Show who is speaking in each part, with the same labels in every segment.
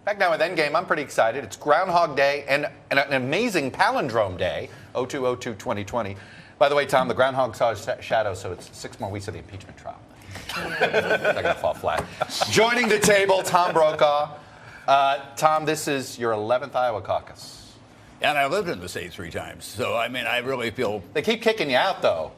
Speaker 1: Back now with Endgame, I'm pretty excited. It's Groundhog Day and an amazing palindrome day, 02/02/2020. By the way, Tom, the groundhog saw his shadow, so it's 6 more weeks of the impeachment trial. They're going to fall flat. Joining the table, Tom Brokaw. Tom, this is your 11th Iowa caucus.
Speaker 2: And I lived in the state 3 times, so I mean, I really feel.
Speaker 1: They keep kicking you out, though.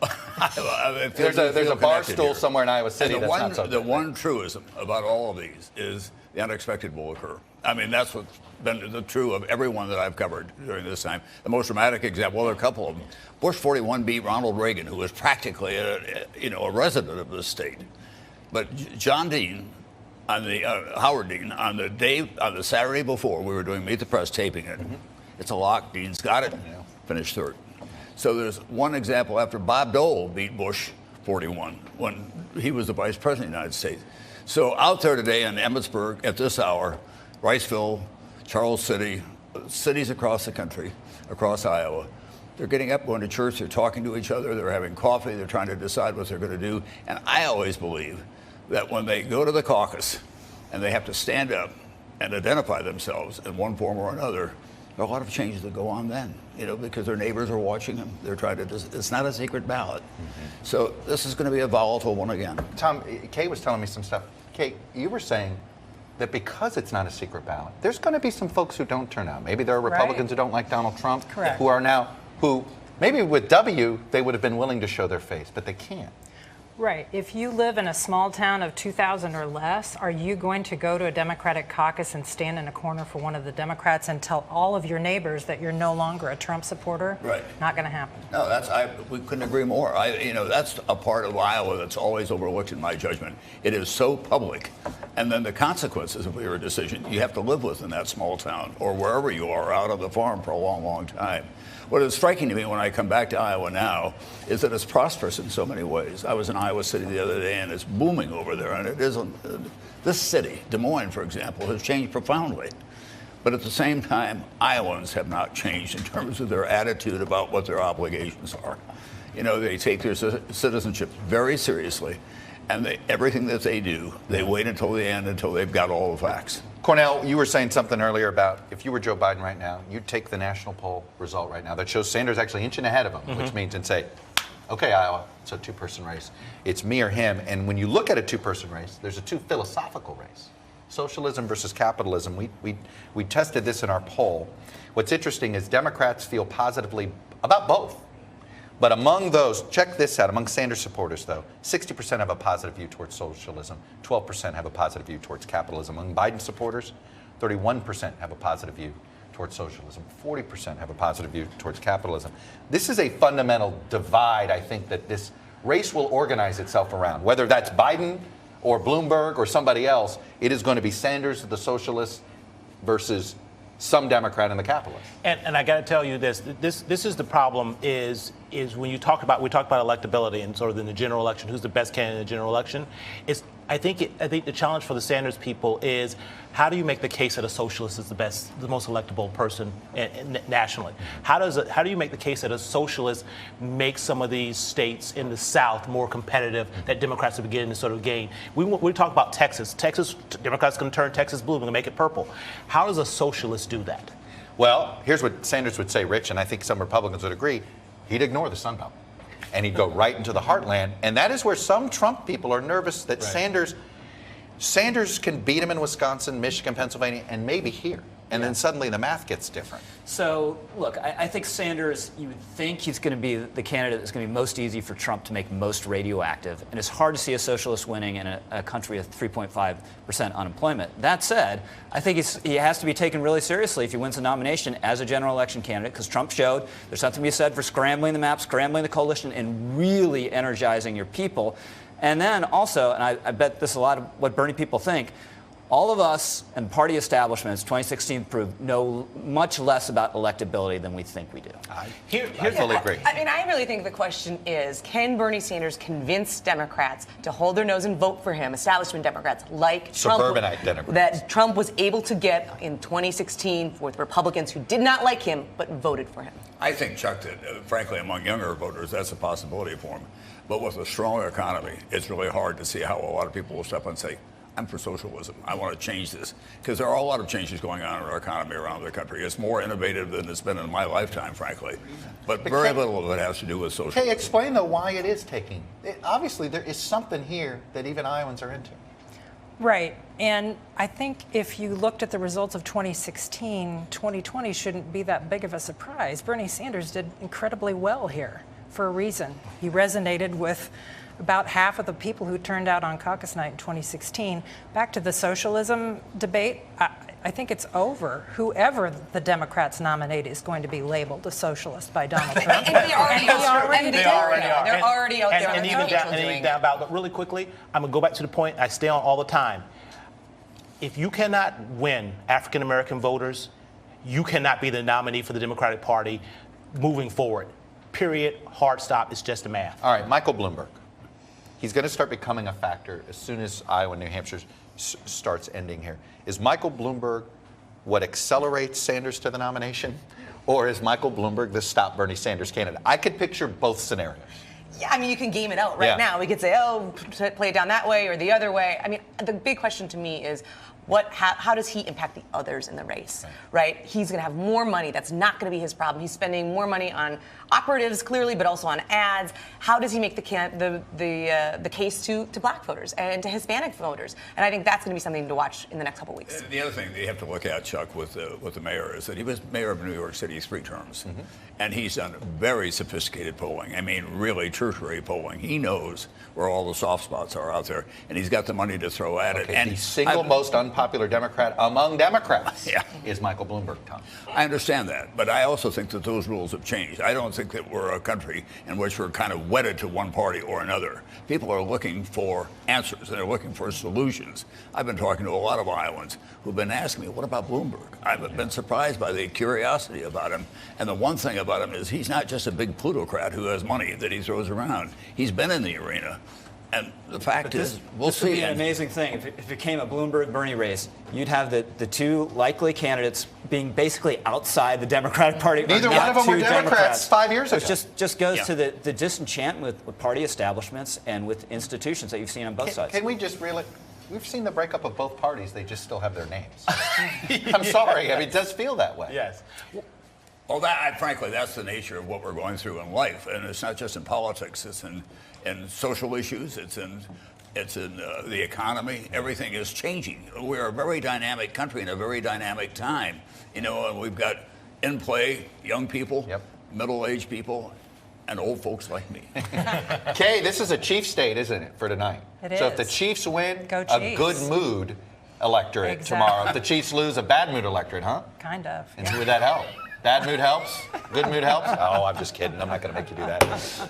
Speaker 1: There's a bar stool here somewhere in Iowa City that's not so good.
Speaker 2: The one truism about all of these is the unexpected will occur. I mean, that's what's been the true of everyone that I've covered during this time. The most dramatic example, well, there are a couple of them. Bush 41 beat Ronald Reagan, who was practically a resident of the state. But John Dean, on the Howard Dean, on the Saturday before, we were doing Meet the Press taping it. Mm-hmm. It's a lock. Dean's got it. Finished third. So there's one example after Bob Dole beat Bush 41 when he was the vice president of the United States. So out there today in Emmitsburg at this hour, Riceville, Charles City, cities across the country, across Iowa, they're getting up, going to church, they're talking to each other, they're having coffee, they're trying to decide what they're going to do. And I always believe that when they go to the caucus and they have to stand up and identify themselves in one form or another, there are a lot of changes that go on then, because their neighbors are watching them. They're trying to. It's not a secret ballot. Mm-hmm. So this is going to be a volatile one again.
Speaker 1: Tom, Kay was telling me some stuff. Kay, you were saying that because it's not a secret ballot, there's going to be some folks who don't turn out. Maybe there are Republicans who don't like Donald Trump, who maybe with W, they would have been willing to show their face, but they can't.
Speaker 3: Right. If you live in a small town of 2,000 or less, are you going to go to a Democratic caucus and stand in a corner for one of the Democrats and tell all of your neighbors that you're no longer a Trump supporter?
Speaker 2: Right.
Speaker 3: Not going to happen.
Speaker 2: No, we couldn't agree more. That's a part of Iowa that's always overlooked in my judgment. It is so public. And then the consequences of your decision you have to live with in that small town or wherever you are out on the farm for a long, long time. What is striking to me when I come back to Iowa now is that it's prosperous in so many ways. I was in Iowa City the other day, and it's booming over there. And it isn't. This city, Des Moines, for example, has changed profoundly. But at the same time, Iowans have not changed in terms of their attitude about what their obligations are. They take their citizenship very seriously, and everything that they do, they wait until the end, until they've got all the facts.
Speaker 1: Cornell, you were saying something earlier about if you were Joe Biden right now, you'd take the national poll result right now that shows Sanders actually inching ahead of him, which means and say, okay, Iowa, it's a 2-person race. It's me or him. And when you look at a 2-person race, there's a 2 philosophical race. Socialism versus capitalism. We tested this in our poll. What's interesting is Democrats feel positively about both. But among those, check this out, among Sanders supporters, though, 60% have a positive view towards socialism, 12% have a positive view towards capitalism. Among Biden supporters, 31% have a positive view towards socialism, 40% have a positive view towards capitalism. This is a fundamental divide, I think, that this race will organize itself around. Whether that's Biden or Bloomberg or somebody else, it is going to be Sanders, the socialist, versus some Democrat and the capitalist.
Speaker 4: And I got to tell you this is the problem is when we talk about electability and sort of in the general election, who's the best candidate in the general election, I think the challenge for the Sanders people is how do you make the case that a socialist is the most electable person nationally? How do you make the case that a socialist makes some of these states in the South more competitive that Democrats are beginning to sort of gain? We talk about Texas. Democrats going to turn Texas blue. We're going to make it purple. How does a socialist do that?
Speaker 1: Well, here's what Sanders would say, Rich, and I think some Republicans would agree. He'd ignore the Sun Belt. And he'd go right into the heartland. And that is where some Trump people are nervous that Sanders can beat him in Wisconsin, Michigan, Pennsylvania, and maybe here. And then suddenly the math gets different.
Speaker 5: So, look, I think Sanders, you would think he's going to be the candidate that's going to be most easy for Trump to make most radioactive. And it's hard to see a socialist winning in a country with 3.5% unemployment. That said, I think he has to be taken really seriously if he wins the nomination as a general election candidate, because Trump showed there's something to be said for scrambling the map, scrambling the coalition, and really energizing your people. And then also, and I bet this is a lot of what Bernie people think, all of us and party establishments, 2016 proved, know much less about electability than we think we do.
Speaker 1: I fully agree.
Speaker 6: I mean, I really think the question is, can Bernie Sanders convince Democrats to hold their nose and vote for him, establishment Democrats like
Speaker 1: Suburbanite Democrats,
Speaker 6: that Trump was able to get in 2016 with Republicans who did not like him but voted for him?
Speaker 2: I think, Chuck, that frankly, among younger voters, that's a possibility for him. But with a strong economy, it's really hard to see how a lot of people will step up and say, I'm for socialism. I want to change this because there are a lot of changes going on in our economy around the country. It's more innovative than it's been in my lifetime, frankly. But very little of it has to do with socialism.
Speaker 1: Hey, explain though why it is taking. Obviously, there is something here that even Iowans are into.
Speaker 3: Right. And I think if you looked at the results of 2016, 2020 shouldn't be that big of a surprise. Bernie Sanders did incredibly well here for a reason. He resonated with about half of the people who turned out on caucus night in 2016. Back to the socialism debate, I think it's over. Whoever the Democrats nominate is going to be labeled a socialist by Donald Trump.
Speaker 6: And they already are. They're already out there.
Speaker 4: And even down about, but really quickly, I'm going to go back to the point I stay on all the time. If you cannot win African American voters, you cannot be the nominee for the Democratic Party moving forward. Period. Hard stop. It's just the math.
Speaker 1: All right, Michael Bloomberg. He's going to start becoming a factor as soon as Iowa and New Hampshire starts ending here. Is Michael Bloomberg what accelerates Sanders to the nomination? Or is Michael Bloomberg the stop Bernie Sanders candidate? I could picture both scenarios.
Speaker 6: Yeah, I mean, you can game it out right now. We could say, oh, play it down that way or the other way. I mean, the big question to me is, how does he impact the others in the race, right? He's going to have more money. That's not going to be his problem. He's spending more money on operatives, clearly, but also on ads. How does he make the case to black voters and to Hispanic voters? And I think that's going to be something to watch in the next couple of weeks.
Speaker 2: The other thing that you have to look at, Chuck, with the mayor is that he was mayor of New York City 3 terms. And he's done very sophisticated polling. I mean, really tertiary polling. He knows where all the soft spots are out there, and he's got the money to throw at it. And
Speaker 1: the single most unpopular Democrat among Democrats is Michael Bloomberg, Tom.
Speaker 2: I understand that, but I also think that those rules have changed. I don't think that we're a country in which we're kind of wedded to one party or another. People are looking for answers, and they're looking for solutions. I've been talking to a lot of Iowans who've been asking me, what about Bloomberg? I've been surprised by the curiosity about him. And the one thing about him is he's not just a big plutocrat who has money that he throws around. He's been in the arena. And the fact is, we'll see.
Speaker 5: This would be an amazing thing. If it became a Bloomberg-Bernie race, you'd have the two likely candidates being basically outside the Democratic Party.
Speaker 1: Neither one of them were Democrats 5 years ago.
Speaker 5: It just goes to the disenchantment with party establishments and with institutions that you've seen on both sides.
Speaker 1: Can we just realize, we've seen the breakup of both parties. They just still have their names. I'm sorry. I mean, it does feel that way.
Speaker 4: Yes.
Speaker 2: Well, frankly, that's the nature of what we're going through in life. And it's not just in politics. It's in social issues. It's in the economy. Everything is changing. We're a very dynamic country in a very dynamic time. You know, and we've got in play young people, middle-aged people, and old folks like me.
Speaker 1: Kay, this is a Chiefs state, isn't it, for tonight?
Speaker 3: It
Speaker 1: so
Speaker 3: is.
Speaker 1: if the Chiefs win,
Speaker 3: Go
Speaker 1: a
Speaker 3: Chiefs.
Speaker 1: good mood electorate tomorrow. If the Chiefs lose, a bad mood electorate, huh?
Speaker 3: Kind of.
Speaker 1: And who would that help? Bad mood helps? Good mood helps? Oh, I'm just kidding. I'm not going to make you do that.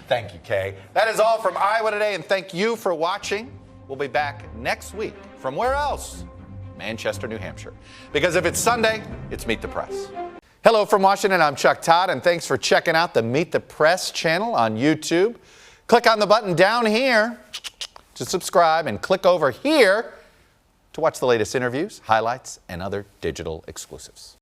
Speaker 1: Thank you, Kay. That is all from Iowa Today, and thank you for watching. We'll be back next week. From where else? Manchester, New Hampshire. Because if it's Sunday, it's Meet the Press. Hello from Washington. I'm Chuck Todd, and thanks for checking out the Meet the Press channel on YouTube. Click on the button down here to subscribe, and click over here to watch the latest interviews, highlights, and other digital exclusives.